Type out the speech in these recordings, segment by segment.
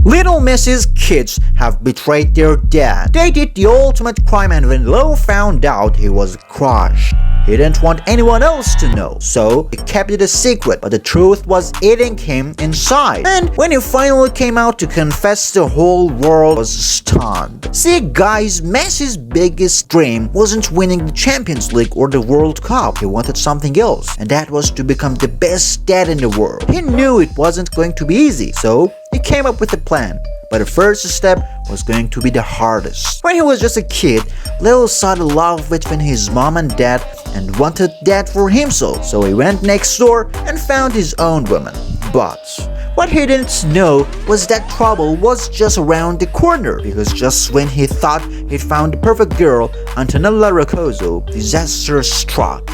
Lionel Messi's kids have betrayed their dad. They did the ultimate crime, and when Leo found out, he was crushed. He didn't want anyone else to know, so he kept it a secret, but the truth was eating him inside. And when he finally came out to confess, the whole world was stunned. See guys, Messi's biggest dream wasn't winning the Champions League or the World Cup. He wanted something else, and that was to become the best dad in the world. He knew it wasn't going to be easy, so he came up with a plan. But the first step was going to be the hardest. When he was just a kid, Leo saw the love between his mom and dad and wanted that for himself. So he went next door and found his own woman. But what he didn't know was that trouble was just around the corner, because just when he thought he'd found the perfect girl, Antonella Roccuzzo, disaster struck.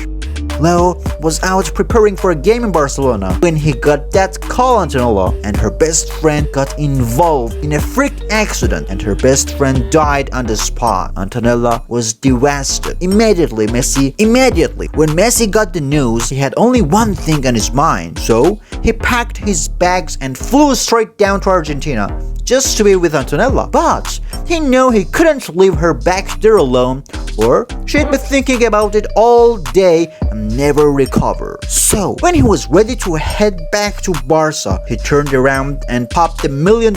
Leo was out preparing for a game in Barcelona when he got that call. Antonella and her best friend got involved in a freak accident, and her best friend died on the spot. Antonella was devastated. Immediately, when Messi got the news, he had only one thing on his mind. So he packed his bags and flew straight down to Argentina just to be with Antonella. But he knew he couldn't leave her back there alone, or she'd be thinking about it all day and never recover. So when he was ready to head back to Barca, he turned around and popped the $1 million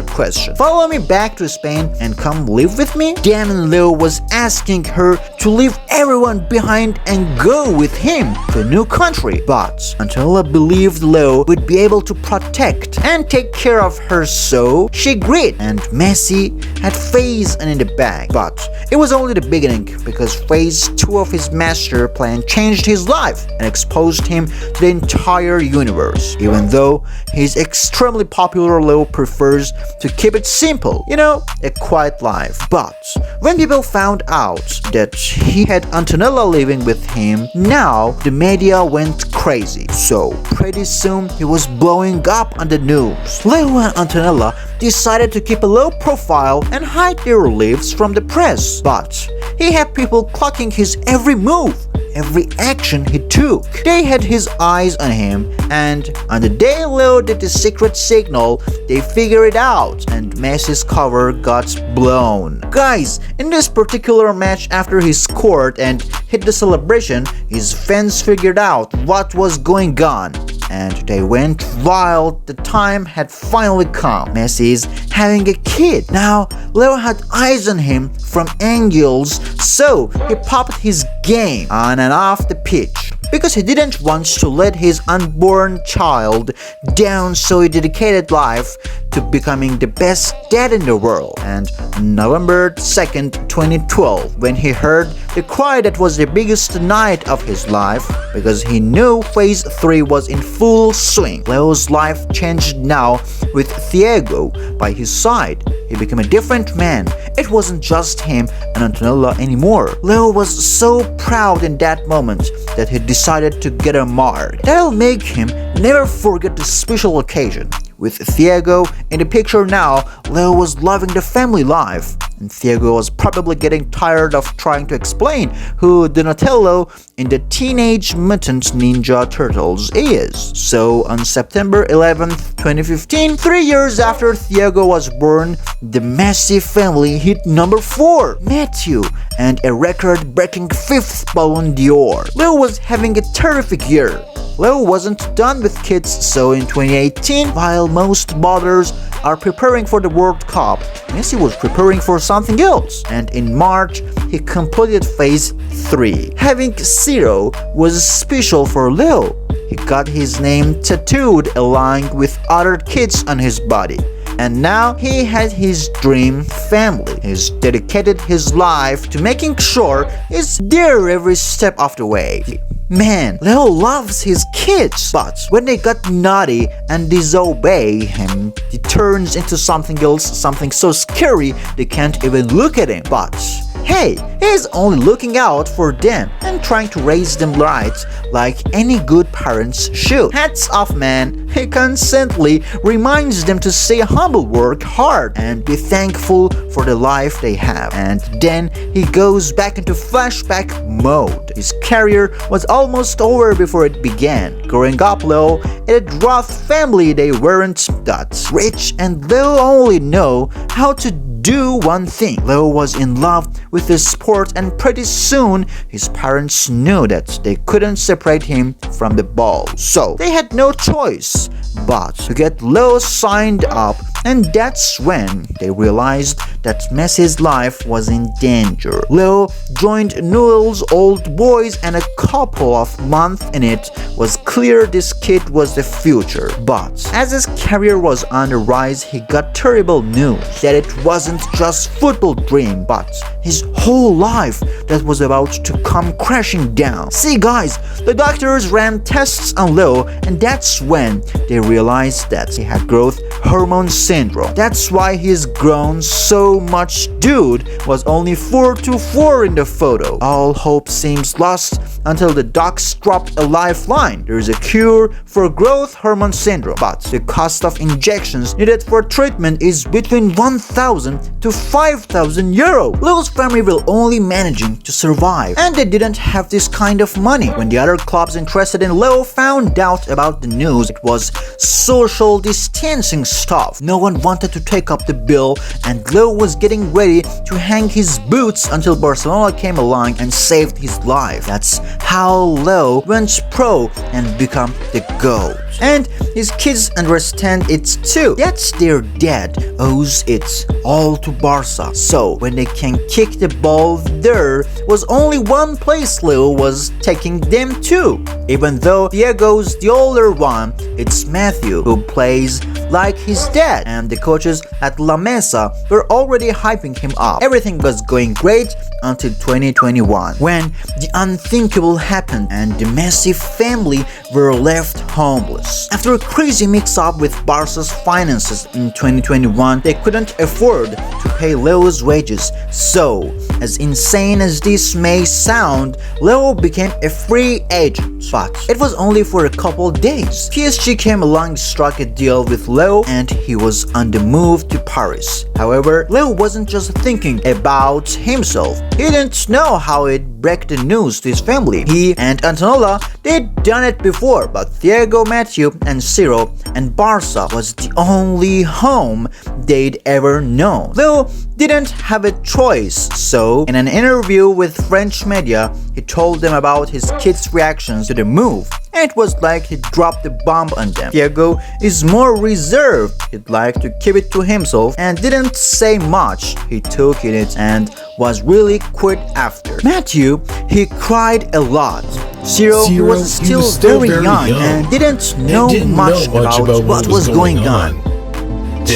question. Follow me back to Spain and come live with me? Damn, Leo was asking her to leave everyone behind and go with him to a new country. But Antonella believed Leo would be able to protect and take care of her, so she agreed. And Messi had phase in the bag. But it was only the beginning, because phase 2 of his master plan changed his life and exposed him to the entire universe. Even though he's extremely popular, Leo prefers to keep it simple, a quiet life. But when people found out that he had Antonella living with him, now the media went crazy. So pretty soon he was blowing up on the news. Leo and Antonella decided to keep a low profile and hide their lives from the press. But he had people clocking his every move, every action he took. They had his eyes on him, and on the day Leo did the secret signal, they figured it out, and Messi's cover got blown. Guys, in this particular match, after he scored and hit the celebration, his fans figured out what was going on, and they went wild. The time had finally come. Messi is having a kid. Now, Leo had eyes on him from angles, so he popped his game on and off the pitch, because he didn't want to let his unborn child down, so he dedicated life to becoming the best dad in the world. And on November 2nd, 2012, when he heard the cry, that was the biggest night of his life, because he knew phase 3 was in full swing. Leo's life changed now with Thiago by his side. He became a different man. It wasn't just him and Antonella anymore. Leo was so proud in that moment that he decided to get a mark. That'll make him never forget the special occasion. With Thiago in the picture now, Leo was loving the family life, and Thiago was probably getting tired of trying to explain who Donatello in the Teenage Mutant Ninja Turtles is. So on September 11th, 2015, 3 years after Thiago was born, the Messi family hit number 4, Mateo, and a record-breaking 5th Ballon d'Or. Leo was having a terrific year. Leo wasn't done with kids, so in 2018, while most mothers are preparing for the World Cup, Messi was preparing for something else. And in March, he completed phase 3. Having Ciro was special for Leo. He got his name tattooed along with other kids on his body. And now he had his dream family. He's dedicated his life to making sure he's there every step of the way. Man, Leo loves his kids, but when they got naughty and disobey him, he turns into something else, something so scary they can't even look at him. But hey, he's only looking out for them and trying to raise them right, like any good parents should. Hats off, man. He constantly reminds them to stay humble, work hard, and be thankful for the life they have. And then he goes back into flashback mode. his career was almost over before it began. Growing up, Leo in a rough family, they weren't that rich, and Leo only know how to do one thing. Leo was in love with the sport, and pretty soon his parents knew that they couldn't separate him from the ball. So they had no choice but to get Leo signed up, and that's when they realized that Messi's life was in danger. Leo joined Newell's Old Boys, and a couple of months in it was clear this kid was the future. But as his career was on the rise, he got terrible news that it wasn't just football dream, but his whole life that was about to come crashing down. See guys, the doctors ran tests on Leo, and that's when they realized that he had growth hormone syndrome. That's why he's grown so much. Dude was only 4'4" in the photo. All hope seems lost until the docs dropped a lifeline. There is a cure for growth hormone syndrome, but the cost of injections needed for treatment is between 1,000 to 5,000 euro. Leo's family were only managing to survive, and they didn't have this kind of money. When the other clubs interested in Leo found out about the news, it was social distancing stuff. No one wanted to take up the bill, and Leo was getting ready to hang his boots until Barcelona came along and saved his life. That's how Leo went pro and become the GOAT. And his kids understand it too. That's their dad owes it all to Barca. So when they can kick the ball, there was only one place Leo was taking them to. Even though Thiago's the older one, it's Mateo who plays like his dad, and the coaches at La Mesa were already hyping him up. Everything was going great until 2021, when the unthinkable happened and the Messi family were left homeless. After a crazy mix-up with Barca's finances in 2021, they couldn't afford to pay Leo's wages. So, as insane as this may sound, Leo became a free agent. But it was only for a couple days. PSG came along, struck a deal with Leo, and he was on the move to Paris. However, Leo wasn't just thinking about himself. He didn't know how he'd break the news to his family. He and Antonella, they'd done it before, but Thiago, Mateo, and Ciro and Barca was the only home they'd ever known. Leo didn't have a choice, so in an interview with French media, he told them about his kids' reactions to the move. And it was like he dropped the bomb on them. Thiago is more reserved. He'd like to keep it to himself and didn't say much. He took it and was really quick after. Mateo, he cried a lot. Ciro, he was still very young and didn't know much about what was going on.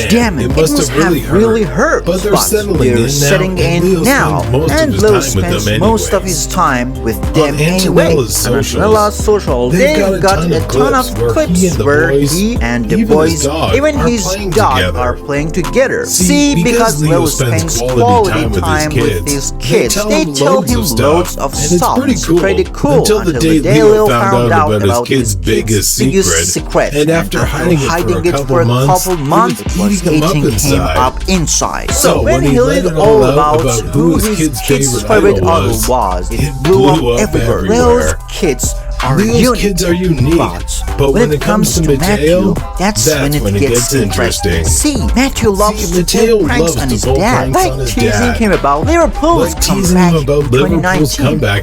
Damn it must have really hurt, but they're setting in now, and Leo spends most of his time with them anyway. Antonella's social, they've got a ton of clips where he and the boys, even his dog, are playing together. See, because Leo spends quality time with his kids, they tell him loads of stuff. It's pretty cool until the day Leo found out about his biggest secret, and after hiding it for a couple months, was eating him up inside. So when he learned all about who his kid's favorite idol was, it blew up everywhere. Leo's kids are unique, but when it comes to Mateo, that's when it gets interesting. See, Mateo loves to pull pranks on his dad, like teasing him about Liverpool's comeback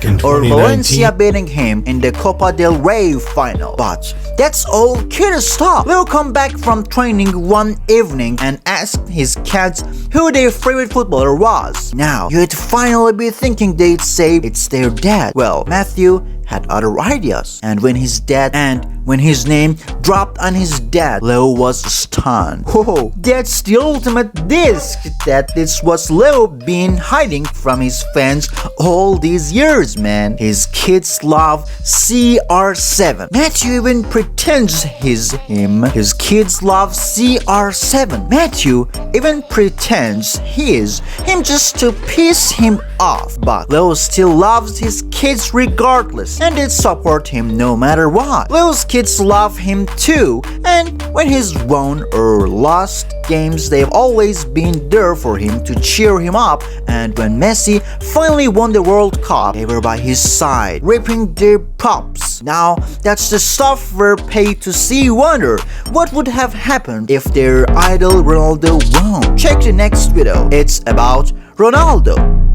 in 2019, or Valencia beating him in the Copa del Rey final. But that's all kid stuff. Leo come back from training one evening and asked his kids who their favorite footballer was. Now, you'd finally be thinking they'd say it's their dad. Well, Mateo had other ideas, and when his name dropped on his dad, Leo was stunned. Whoa, that's the ultimate disc. That is what Leo been hiding from his fans all these years, man. His kids love CR7. Mateo even pretends he's him. His kids love CR7. Mateo even pretends he is him just to piss him off. But Leo still loves his kids regardless, and they support him no matter what. Leo's kids kids love him too, and when he's won or lost games, they've always been there for him to cheer him up, and when Messi finally won the World Cup, they were by his side, ripping their props. Now, that's the stuff we're paid to see. Wonder what would have happened if their idol Ronaldo won. Check the next video, it's about Ronaldo.